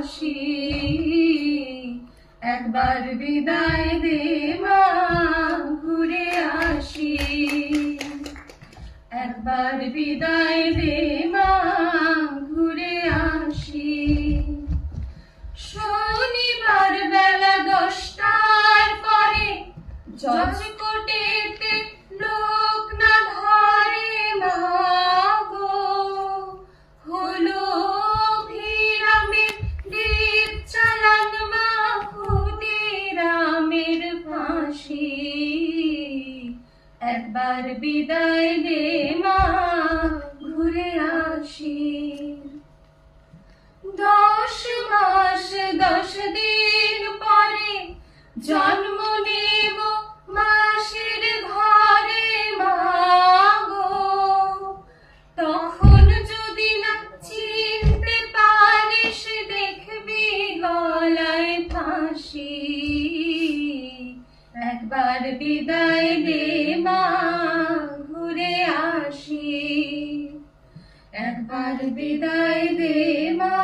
আসি। একবার বিদায় দে মা, ঘুরে আসি। একবার বিদায় দে মা, ঘুরে আসি। শনিবার বেলা 10টার পরে জজ কোর্টেতে লোক না ধরে মা গো। হলো অভিরামের দ্বীপ চালান মা, ক্ষুদিরামের ফাঁসি। একবার বিদায় দে মা, ঘুরে আসি। 10 মাস 10 দিন পরে জন্ম নেব মাসির ঘরে মা গো। তখন যদি না চিনতে পারিস, দেখবি গলায় ফাঁসি। একবার বিদায় দে মা, ঘুরে আসি। একবার বিদায় দে মা।